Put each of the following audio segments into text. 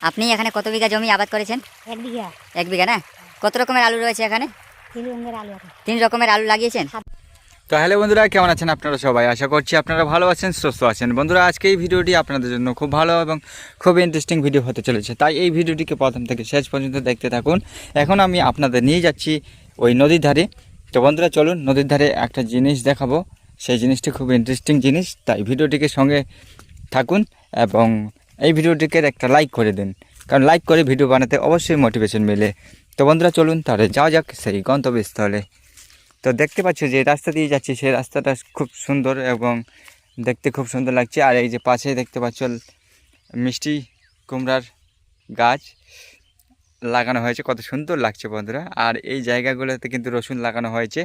আপনি এখানে কত বিঘা জমি আবাদ করেছেন? 1 বিঘা। 1 বিঘা না? কত রকমের আলু রয়েছে এখানে? 3 রঙের আলু আছে। 3 রকমের আলু লাগিয়েছেন? তো হ্যালো বন্ধুরা, কেমন আছেন আপনারা সবাই? আশা করছি আপনারা ভালো আছেন, সুস্থ আছেন। বন্ধুরা, আজকে এই ভিডিওটি আপনাদের জন্য খুব ভালো এবং খুব ইন্টারেস্টিং ভিডিও হতে চলেছে, তাই এই ভিডিওটিকে প্রথম থেকে শেষ পর্যন্ত দেখতে থাকুন। এখন আমি আপনাদের নিয়ে যাচ্ছি ওই নদীর ধারে। তো বন্ধুরা, চলুন নদীর ধারে একটা জিনিস দেখাবো। সেই জিনিসটি খুব ইন্টারেস্টিং জিনিস, তাই ভিডিওটিকে সঙ্গে থাকুন এবং এই ভিডিওটিকে একটা লাইক করে দিন, কারণ লাইক করে ভিডিও বানাতে অবশ্যই মোটিভেশন মেলে। তো বন্ধুরা, চলুন তাহলে যাওয়া যাক সেই গন্তব্যস্থলে। তো দেখতে পাচ্ছ যে রাস্তা দিয়ে যাচ্ছি, সেই রাস্তাটা খুব সুন্দর এবং দেখতে খুব সুন্দর লাগছে। আর এই যে পাশে দেখতে পাচ্ছ মিষ্টি কুমড়ার গাছ লাগানো হয়েছে, কত সুন্দর লাগছে বন্ধুরা। আর এই জায়গাগুলোতে কিন্তু রসুন লাগানো হয়েছে।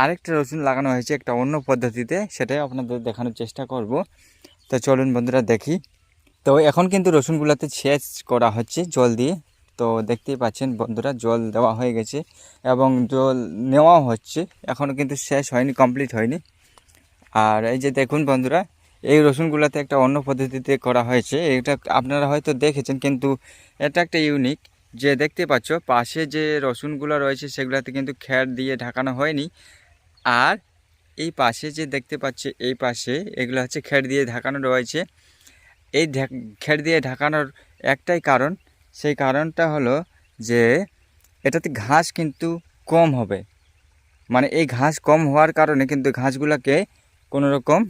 আরেকটা রসুন লাগানো হয়েছে একটা অন্য পদ্ধতিতে, সেটাই আপনাদের দেখানোর চেষ্টা করব। তো চলুন বন্ধুরা দেখি। তো এখন কিন্তু রসুনগুলোতে সেচ করা হচ্ছে জল দিয়ে। তো দেখতেই পাচ্ছেন বন্ধুরা, জল দেওয়া হয়ে গেছে এবং জল নেওয়াও হচ্ছে, এখনও কিন্তু শেষ হয়নি, কমপ্লিট হয়নি। আর এই যে দেখুন বন্ধুরা, এই রসুনগুলোতে একটা অন্য পদ্ধতিতে করা হয়েছে, এটা আপনারা হয়তো দেখেছেন, কিন্তু এটা একটা ইউনিক। যে দেখতে পাচ্ছ পাশে যে রসুনগুলো রয়েছে সেগুলোতে কিন্তু খ্যার দিয়ে ঢাকানো হয়নি। আর এই পাশে যে দেখতে পাচ্ছে, এই পাশে এগুলো হচ্ছে খ্যার দিয়ে ঢাকানো রয়েছে। এই খ্যার দিয়ে ঢাকানোর একটাই কারণ, সেই কারণটা হলো যে এটাতে ঘাস কিন্তু কম হবে। মানে এই ঘাস কম হওয়ার কারণে কিন্তু ঘাসগুলোকে কোনো রকম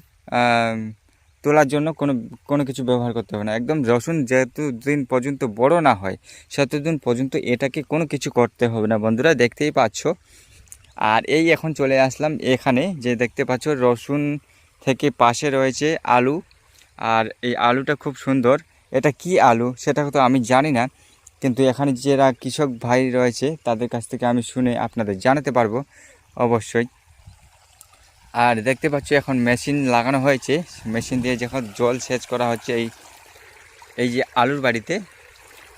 তোলার জন্য কোনো কোনো কিছু ব্যবহার করতে হবে না। একদম রসুন যতদিন পর্যন্ত বড় না হয় ততদিন পর্যন্ত এটাকে কোনো কিছু করতে হবে না বন্ধুরা, দেখতেই পাচ্ছ। আর এই এখন চলে আসলাম এখানে, যে দেখতে পাচ্ছ রসুন থেকে পাশে রয়েছে আলু। আর এই আলুটা খুব সুন্দর। এটা কি আলু সেটা তো আমি জানি না, কিন্তু এখানে যারা কৃষক ভাই রয়েছে তাদের কাছ থেকে আমি শুনে আপনাদের জানাতে পারবো অবশ্যই। আর দেখতে পাচ্ছ এখন মেশিন লাগানো হয়েছে, মেশিন দিয়ে যখন জল সেচ করা হচ্ছে এই এই যে আলুর বাড়িতে।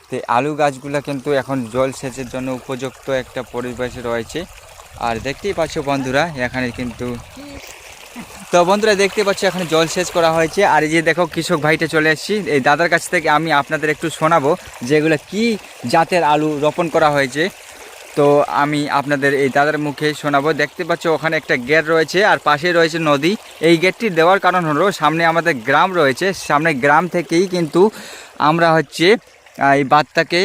তো আলু গাছগুলো কিন্তু এখন জল সেচের জন্য উপযুক্ত একটা পরিবেশে রয়েছে। আর দেখতেই পাচ্ছ বন্ধুরা এখানে কিন্তু, তো বন্ধুরা দেখতে পাচ্ছ এখানে জল সেচ করা হয়েছে। আর এই যে দেখো কৃষক ভাইটা চলে এসেছি, এই দাদার কাছ থেকে আমি আপনাদের একটু শোনাবো যে এগুলো কী জাতের আলু রোপণ করা হয়েছে। তো আমি আপনাদের এই দাদার মুখে শোনাবো। দেখতে পাচ্ছ ওখানে একটা গেট রয়েছে আর পাশে রয়েছে নদী। এই গেটটি দেওয়ার কারণ হলো সামনে আমাদের গ্রাম রয়েছে, সামনে গ্রাম থেকেই কিন্তু আমরা হচ্ছে এই বাঁধটাকে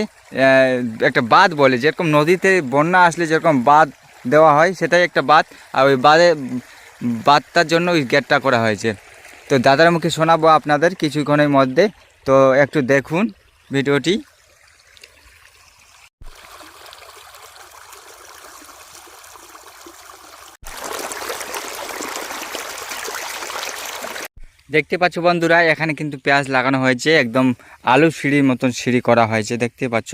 একটা বাঁধ বলে, যেরকম নদীতে বন্যা আসলে যেরকম বাঁধ দেওয়া হয় সেটাই একটা বাঁধ। আর ওই বাঁধটার জন্য ওই গেটটা করা হয়েছে। তো দাদার মুখে শোনাবো আপনাদের কিছুক্ষণের মধ্যে, তো একটু দেখুন ভিডিওটি। দেখতে পাচ্ছ বন্ধুরা এখানে কিন্তু পেঁয়াজ লাগানো হয়েছে, একদম আলু সিঁড়ির মতন সিঁড়ি করা হয়েছে, দেখতে পাচ্ছ।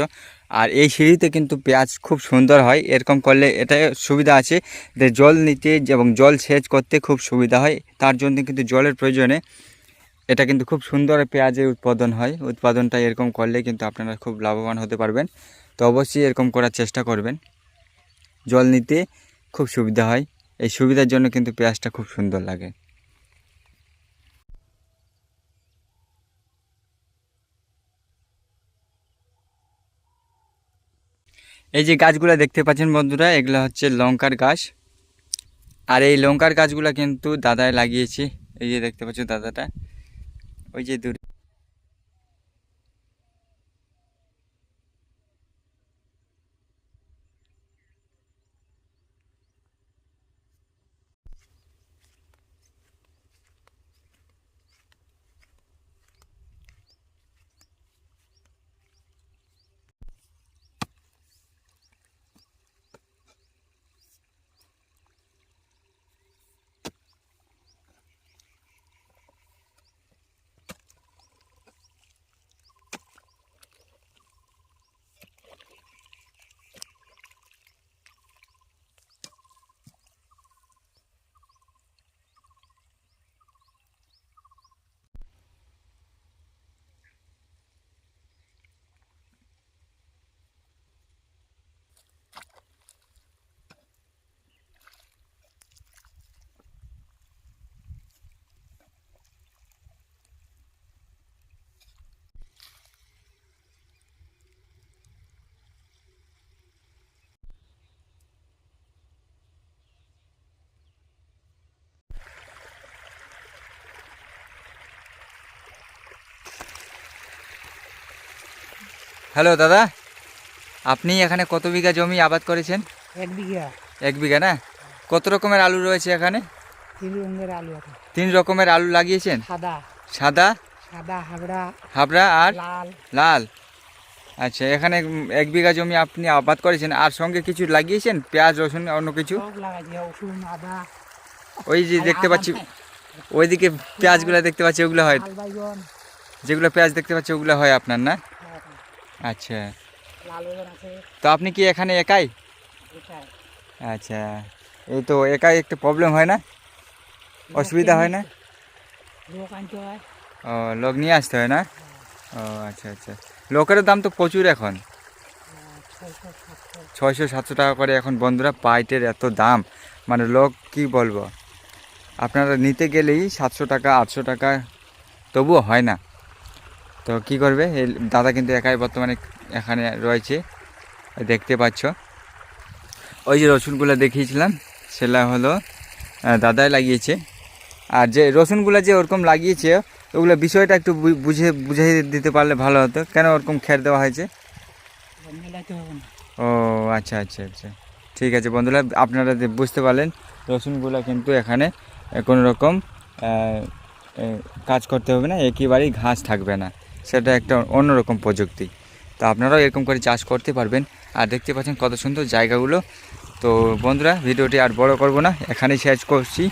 আর এই সিঁড়িতে কিন্তু পেঁয়াজ খুব সুন্দর হয়, এরকম করলে এটা সুবিধা আছে যে জল নিতে এবং জল সেচ করতে খুব সুবিধা হয়, তার জন্য কিন্তু জলের প্রয়োজনে এটা কিন্তু খুব সুন্দর পেঁয়াজের উৎপাদন হয়। উৎপাদনটা এরকম করলে কিন্তু আপনারা খুব লাভবান হতে পারবেন। তো অবশ্যই এরকম করার চেষ্টা করবেন, জল নিতে খুব সুবিধা হয়। এই সুবিধার জন্য কিন্তু পেঁয়াজটা খুব সুন্দর লাগে। এই যে গাছগুলো দেখতে পাচ্ছেন বন্ধুরা, এগুলো হচ্ছে লঙ্কার গাছ। আর এই লঙ্কার গাছগুলো কিন্তু দাদাই লাগিয়েছে। এই যে দেখতে পাচ্ছ দাদাটা, ওই যে দূরে। হ্যালো দাদা, আপনি এখানে কত বিঘা জমি আবাদ করেছেন? 1 বিঘা 1 বিঘা না? কত রকমের আলু রয়েছে এখানে? 3 রঙের আলু আছে। 3 রকমের আলু লাগিয়েছেন? সাদা সাদা, হাবড়া হাবড়া আর লাল। লাল। আচ্ছা, এখানে 1 বিঘা জমি আপনি আবাদ করেছেন, আর সঙ্গে কিছু লাগিয়েছেন? পেঁয়াজ, রসুন, অন্য কিছু? সব লাগাইছি, রসুন, আদা, ওই যে দেখতে পাচ্ছি ওইদিকে পেঁয়াজগুলো দেখতে পাচ্ছি, ওগুলো হয়? লাল বাইগন, যেগুলো পেঁয়াজ দেখতে পাচ্ছি ওগুলো হয় আপনার না? আচ্ছা, লাল বেগুন আছে। তো আপনি কি এখানে একাই? এটাই আচ্ছা, এই তো একাই একটা প্রবলেম হয় না? অসুবিধা হয় না? লোক আনতে হয়। ও, লোক নিয়ে আসতে হয় না? ও আচ্ছা আচ্ছা, লোকের দাম তো প্রচুর এখন, 600-700 টাকা করে এখন বন্ধুরা। পাইটের এত দাম, মানে লোক কি বলবো, আপনারা নিতে গেলেই 700 টাকা 800 টাকা, তবুও হয় না। তো কি করবে, এই দাদা কিন্তু একাই বর্তমানে এখানে রয়েছে, দেখতে পাচ্ছ। ওই যে রসুনগুলো দেখিয়েছিলাম সেটা হলো দাদাই লাগিয়েছে। আর যে রসুনগুলো যে ওরকম লাগিয়েছে ওগুলো বিষয়টা একটু বুঝিয়ে দিতে পারলে ভালো হতো, কেন ওরকম খের দেওয়া হয়েছে? মেলাতে হবে না। ও আচ্ছা আচ্ছা আচ্ছা, ঠিক আছে বন্ধুরা, আপনারা বুঝতে পারলেন রসুনগুলো কিন্তু এখানে কোনো রকম কাজ করতে হবে না, একেবারেই ঘাস থাকবে না, সেটা একটা অন্যরকম প্রযুক্তি। তো আপনারাও এরকম করে চাষ করতে পারবেন। আর দেখতে পাচ্ছেন কত সুন্দর জায়গাগুলো। তো বন্ধুরা, ভিডিওটি আর বড় করব না, এখানেই শেষ করছি।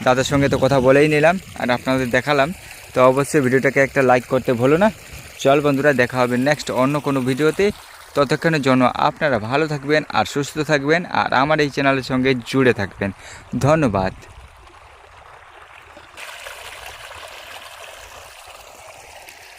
দাদার সঙ্গে তো কথা বলেই নিলাম আর আপনাদের দেখালাম। তো অবশ্যই ভিডিওটাকে একটা লাইক করতে ভুলো না। চল বন্ধুরা, দেখা হবে নেক্সট অন্য কোনো ভিডিওতে। ততক্ষণের জন্য আপনারা ভালো থাকবেন আর সুস্থ থাকবেন, আর আমার এই চ্যানেলের সঙ্গে জুড়ে থাকবেন। ধন্যবাদ।